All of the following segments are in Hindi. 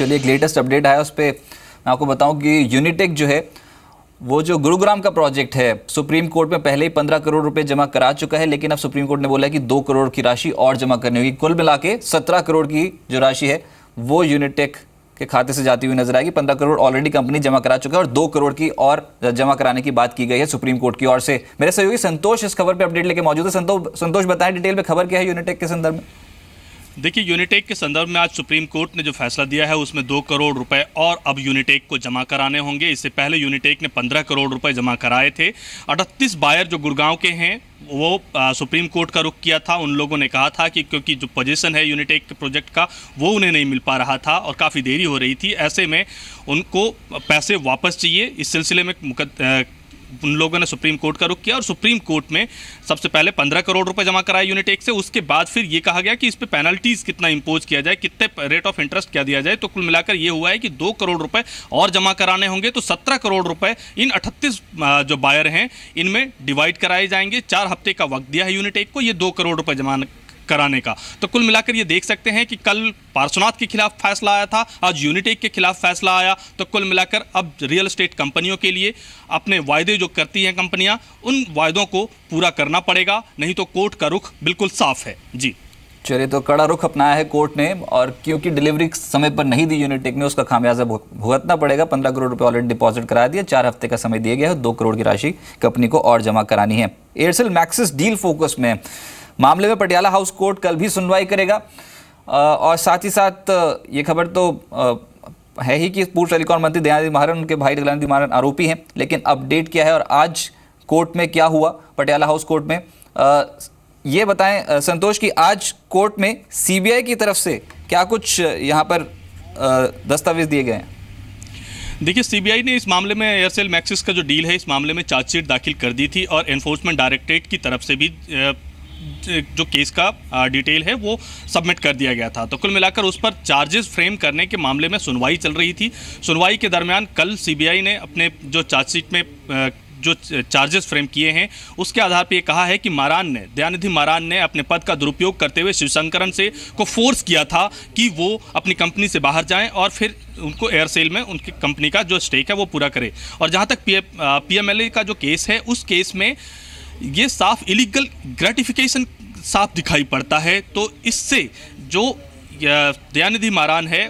चलिए, एक लेटेस्ट अपडेट आया उस पर मैं आपको बताऊं कि यूनिटेक जो है वो जो गुरुग्राम का प्रोजेक्ट है, सुप्रीम कोर्ट में पहले ही 15 करोड़ रुपए जमा करा चुका है, लेकिन अब सुप्रीम कोर्ट ने बोला है कि 2 करोड़ की राशि और जमा करनी होगी। कुल मिला के 17 करोड़ की जो राशि है वो यूनिटेक के खाते से जाती हुई नजर आएगी। 15 करोड़ ऑलरेडी कंपनी जमा करा चुका है और 2 करोड़ की और जमा कराने की बात की गई है सुप्रीम कोर्ट की ओर से। मेरे सहयोगी संतोष इस खबर पर अपडेट लेके मौजूद है। संतोष बताएं डिटेल में खबर क्या है यूनिटेक के संदर्भ में। देखिए, यूनिटेक के संदर्भ में आज सुप्रीम कोर्ट ने जो फैसला दिया है उसमें 2 करोड़ रुपए और अब यूनिटेक को जमा कराने होंगे। इससे पहले यूनिटेक ने 15 करोड़ रुपए जमा कराए थे। 38 बायर जो गुड़गांव के हैं वो सुप्रीम कोर्ट का रुख किया था। उन लोगों ने कहा था कि क्योंकि जो पोजीशन है यूनिटेक के प्रोजेक्ट का वो उन्हें नहीं मिल पा रहा था और काफ़ी देरी हो रही थी, ऐसे में उनको पैसे वापस चाहिए। इस सिलसिले में उन लोगों ने सुप्रीम कोर्ट का रुख किया और सुप्रीम कोर्ट में सबसे पहले 15 करोड़ रुपए जमा कराए यूनिटेक से। उसके बाद फिर ये कहा गया कि इस पे पेनल्टीज कितना इंपोज किया जाए, कितने रेट ऑफ इंटरेस्ट क्या दिया जाए। तो कुल मिलाकर ये हुआ है कि 2 करोड़ रुपए और जमा कराने होंगे। तो 17 करोड़ रुपए इन 38 जो बायर हैं इनमें डिवाइड कराए जाएंगे। 4 हफ्ते का वक्त दिया है यूनिटेक को ये 2 करोड़ रुपए जमा कराने का। तो कुल मिलाकर ये देख सकते हैं कि कल पार्श्वनाथ के खिलाफ फैसला आया था, आज यूनिटेक के खिलाफ फैसला आया। तो कुल मिलाकर अब रियल एस्टेट कंपनियों के लिए अपने वायदे जो करती हैं कंपनियां, उन वायदों को पूरा करना पड़ेगा, नहीं तो कोर्ट का रुख बिल्कुल साफ है। जी चलिए, तो कड़ा रुख अपनाया है कोर्ट ने और क्योंकि डिलीवरी समय पर नहीं दी यूनिटेक ने, उसका खामियाजा भुगतना पड़ेगा। 15 करोड़ रुपए ऑलरेडी डिपॉजिट करा दिया, 4 हफ्ते का समय दिया गया है, 2 करोड़ की राशि कंपनी को और जमा करानी है। एयरसेल मैक्सिस डील फोकस में मामले में पटियाला हाउस कोर्ट कल भी सुनवाई करेगा और साथ ही साथ ये खबर तो है ही कि पूर्व टेलीकॉम मंत्री दयानिधि महारन, उनके भाई दयानिधि महारन आरोपी हैं। लेकिन अपडेट क्या है और आज कोर्ट में क्या हुआ पटियाला हाउस कोर्ट में, ये बताएं संतोष कि आज कोर्ट में सीबीआई की तरफ से क्या कुछ यहाँ पर दस्तावेज दिए गए हैं। देखिए, सीबीआई ने इस मामले में एयरसेल मैक्सिस का जो डील है इस मामले में चार्जशीट दाखिल कर दी थी और एनफोर्समेंट डायरेक्टरेट की तरफ से भी जो केस का डिटेल है वो सबमिट कर दिया गया था। तो कुल मिलाकर उस पर चार्जेस फ्रेम करने के मामले में सुनवाई चल रही थी। सुनवाई के दरमियान कल सीबीआई ने अपने जो चार्जशीट में जो चार्जेस फ्रेम किए हैं उसके आधार पर ये कहा है कि दयानिधि महारान ने अपने पद का दुरुपयोग करते हुए शिवशंकरन को फोर्स किया था कि वो अपनी कंपनी से बाहर जाएं और फिर उनको एयरसेल में उनकी कंपनी का जो स्टेक है वो पूरा करे। और जहाँ तक पीएमएलए का जो केस है उस केस में ये साफ इलीगल ग्रेटिफिकेशन साफ दिखाई पड़ता है। तो इससे जो दयानिधि महारान है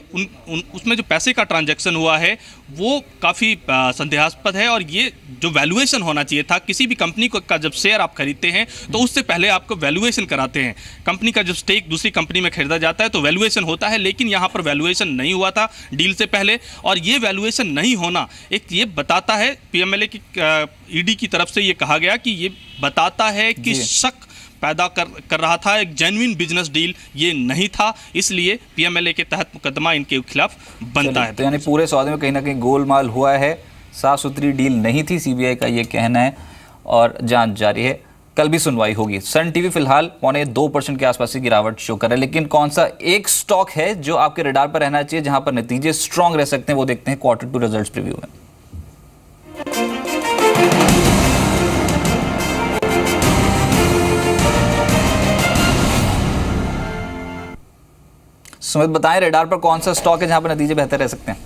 उसमें जो पैसे का ट्रांजैक्शन हुआ है वो काफ़ी संदेहास्पद है और ये जो वैल्यूएशन होना चाहिए था, किसी भी कंपनी का जब शेयर आप खरीदते हैं तो उससे पहले आपको वैल्यूएशन कराते हैं। कंपनी का जब स्टेक दूसरी कंपनी में खरीदा जाता है तो वैल्यूएशन होता है, लेकिन यहाँ पर वैल्यूएशन नहीं हुआ था डील से पहले। और ये वैल्यूएशन नहीं होना एक ये बताता है, पीएमएलए की ईडी की तरफ से ये कहा गया कि ये बताता है कि शक पैदा कर रहा था, एक जेन्युइन बिजनेस डील ये नहीं था, इसलिए पीएमएलए के तहत मुकदमा इनके खिलाफ बनता है। तो यानी पूरे सौदे में कहीं ना कहीं गोलमाल हुआ है, साफ सुथरी डील नहीं थी, सीबीआई का ये कहना है और जांच जारी है। कल भी सुनवाई होगी। सन टीवी फिलहाल 2% के आसपास की गिरावट शो कर रहा है, लेकिन कौन सा एक स्टॉक है जो आपके रडार पर रहना चाहिए, जहां पर नतीजे स्ट्रांग रह सकते हैं, वो देखते हैं Q2 रिजल्ट्स प्रीव्यू में। सुमित बताएं रडार पर कौन सा स्टॉक है जहां पर नतीजे बेहतर रह सकते हैं।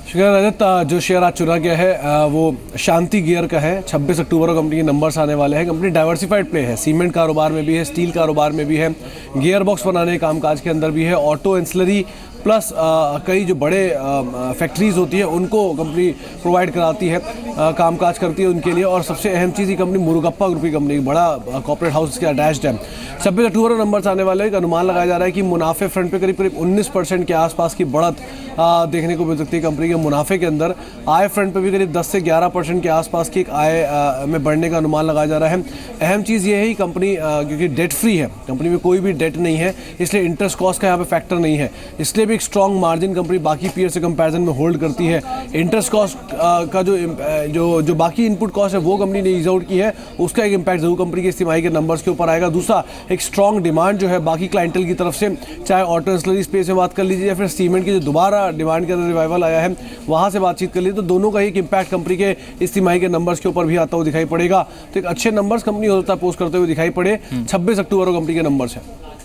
शुक्रिया रजत। जो शेयर आज चुना गया है वो शांति गियर का है। 26 अक्टूबर को कंपनी के नंबर्स आने वाले हैं। कंपनी डाइवर्सिफाइड प्ले है, सीमेंट कारोबार में भी है, स्टील कारोबार में भी है, गियर बॉक्स बनाने के कामकाज के अंदर भी है, ऑटो एंसिलरी प्लस कई जो बड़े फैक्ट्रीज होती है उनको कंपनी प्रोवाइड कराती है, कामकाज करती है उनके लिए। और सबसे अहम चीज़ ये कंपनी मुरुगप्पा ग्रुप की कंपनी, बड़ा कॉर्पोरेट हाउस इसके अटैच्ड है। 26 अक्टूबर को नंबर्स आने वाले एक अनुमान लगाया जा रहा है कि मुनाफे फ्रंट पे करीब 19% के आसपास की बढ़त देखने को मिल सकती है कंपनी के मुनाफे के अंदर। आय फ्रंट पे भी करीब 10 से 11% के आसपास की एक आय में बढ़ने का अनुमान लगाया जा रहा है। अहम चीज़ ये है कि कंपनी क्योंकि डेट फ्री है, कंपनी में कोई भी डेट नहीं है, इसलिए इंटरेस्ट कॉस्ट का यहाँ पे फैक्टर नहीं है, इसलिए एक स्ट्रॉन्ग मार्जिन कंपनी बाकी पीयर से कंपैरिजन में होल्ड करती है। इंटरेस्ट कॉस्ट का जो बाकी इनपुट कॉस्ट है वो कंपनी ने ईज आउट की है, उसका एक इम्पैक्ट जरूर कंपनी की इस तिमाही के नंबर्स के ऊपर आएगा। दूसरा, एक स्ट्रॉन्ग डिमांड जो है बाकी क्लाइंटल की तरफ से, चाहे ऑटो एंसिलरी स्पेस में बात कर लीजिए या फिर सीमेंट की जो दोबारा डिमांड के अंदर रिवाइवल आया है वहाँ से बातचीत कर लीजिए, तो दोनों का एक इम्पैक्ट कंपनी के इस तिमाही के नंबर्स के ऊपर भी आता हुआ दिखाई पड़ेगा। तो एक अच्छे नंबर्स कंपनी हो सकता है पोस्ट करते हुए दिखाई पड़े। 26 अक्टूबर को कंपनी के नंबर्स हैं।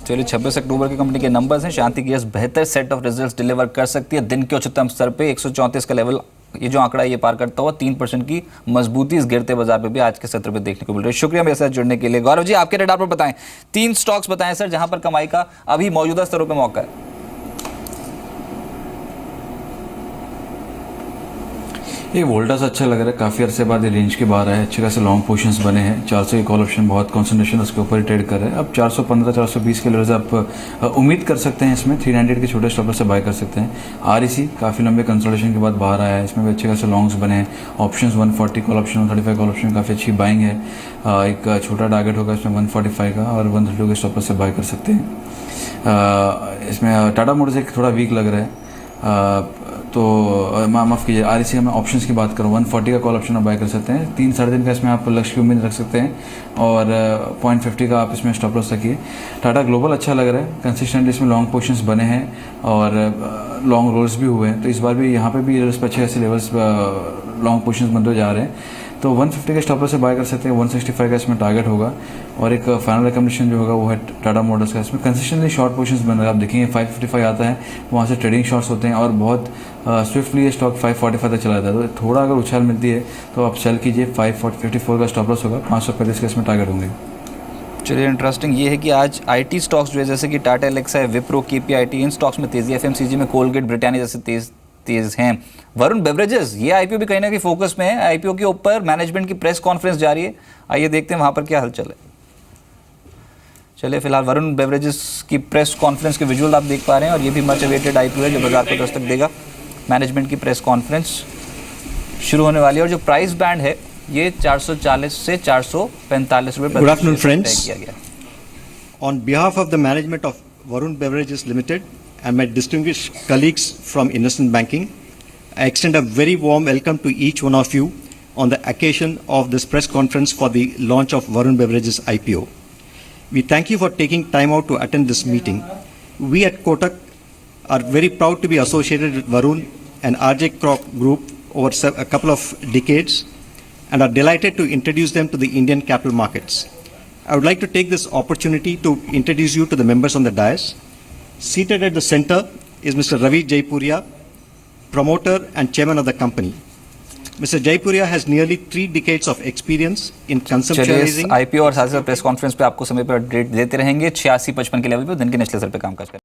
चलिए 26 अक्टूबर की कंपनी के नंबर्स हैं। शांति गियर्स बेहतर सेट ऑफ रिजल्ट्स डिलीवर कर सकती है। दिन के उच्चतम स्तर पे 134 का लेवल, ये जो आंकड़ा ये पार करता हुआ 3% की मजबूती इस गिरते बाजार पे भी आज के सत्र पे देखने को मिल रही है। शुक्रिया मेरे साथ जुड़ने के लिए। गौरव जी, आपके रडार पर बताएं 3 स्टॉक्स बताएं सर जहां पर कमाई का अभी मौजूदा स्तरों पर मौका है। ये वोल्टास अच्छा लग रहा है, काफ़ी अरसे बाद ये रेंज के बाहर आए, अच्छे खासे लॉन्ग पोजीशंस बने हैं। 400 की कॉल ऑप्शन बहुत कंसंट्रेशन उसके ऊपर ही ट्रेड कर रहे हैं। अब 415 420 के लेवल आप उम्मीद कर सकते हैं। इसमें 300 के छोटे स्टॉपर से बाय कर सकते हैं। REC काफ़ी लंबे कंसोलिडेशन के बाद बाहर आया है, इसमें भी अच्छे खासे लॉन्ग्स बने हैं। Options 140 call option 135 call option काफ़ी अच्छी बाइंग है। एक छोटा टारगेट होगा इसमें 145 का और 132 के स्टॉपर से बाय कर सकते हैं। इसमें टाटा मोटर्स एक थोड़ा वीक लग रहा है, तो माफ़ कीजिए, REC में ऑप्शंस की बात करूँ 140 का कॉल ऑप्शन आप बाय कर सकते हैं। 3 साढ़े 3 का इसमें आप लक्ष्य की उम्मीद रख सकते हैं और 0.50 का आप इसमें स्टॉप लॉस रखिए। टाटा ग्लोबल अच्छा लग रहा है, कंसिस्टेंटली इसमें लॉन्ग पोजीशंस बने हैं और लॉन्ग रोल्स भी हुए हैं, तो इस बार भी यहाँ पे भी अच्छे ऐसे लेवल्स लॉन्ग पोजीशंस बनते जा रहे हैं। तो 150 के स्टॉप लॉस से बाय कर सकते हैं। 165 का इसमें टारगेट होगा और एक फाइनल रिकमेंडेशन जो होगा वो है टाटा मोटर्स का। इसमें कंसिस्टेंटली शॉर्ट पोजीशंस बन रहे हैं, आप देखेंगे 555 आता है, वहाँ से ट्रेडिंग शॉट्स होते हैं और बहुत स्विफ्टली ये स्टॉक 545 तक चला जाता है। तो थोड़ा अगर उछाल मिलती है तो आप सेल कीजिए। 554 का स्टॉप लॉस होगा, 535 का इसमें टारगेट होंगे। चलिए, इंटरेस्टिंग ये है कि आज IT स्टॉक्स जो है जैसे कि टाटा एलेक्सा है, विप्रो, KPIT, इन स्टॉक्स में तेजी, FMCG में कोलगेट, ब्रिटानिया जैसे तेज हैं। वरुण बेवरेजेस, ये IPO भी कहीं ना कहीं फोकस में है। IPO के ऊपर मैनेजमेंट की प्रेस कॉन्फ्रेंस जारी है, आइए देखते हैं वहां पर क्या हलचल है। चलिए, फिलहाल वरुण बेवरेजेस की प्रेस कॉन्फ्रेंस के विजुअल आप देख पा रहे हैं और ये भी मच अवेटेड IPO है जो बाजार को दस्तक देगा। मैनेजमेंट की प्रेस कॉन्फ्रेंस शुरू होने वाली है और जो प्राइस बैंड है ये 440 से 445 रुपये Good afternoon, friends. किया गया। On behalf of the management of Varun Beverages Limited and my distinguished colleagues from investment banking, I extend a very warm welcome to each one of you on the occasion of this press conference for the launch of Varun Beverages IPO. We thank you for taking time out to attend this meeting. We at Kotak are very proud to be associated with Varun and RJ Kroc Group over a couple of decades and are delighted to introduce them to the Indian capital markets. I would like to take this opportunity to introduce you to the members on the dais. Seated at the center is Mr. Ravi Jaipuria, promoter and chairman of the company. Mr. Jaipuria has nearly 3 decades of experience in conceptualizing. IPO और साथ ही साथ प्रेस कॉन्फ्रेंस पे आपको समय पर अपडेट देते रहेंगे। 86-55 के लेवल पे दिन के निचले स्तर पे कामकाज करें।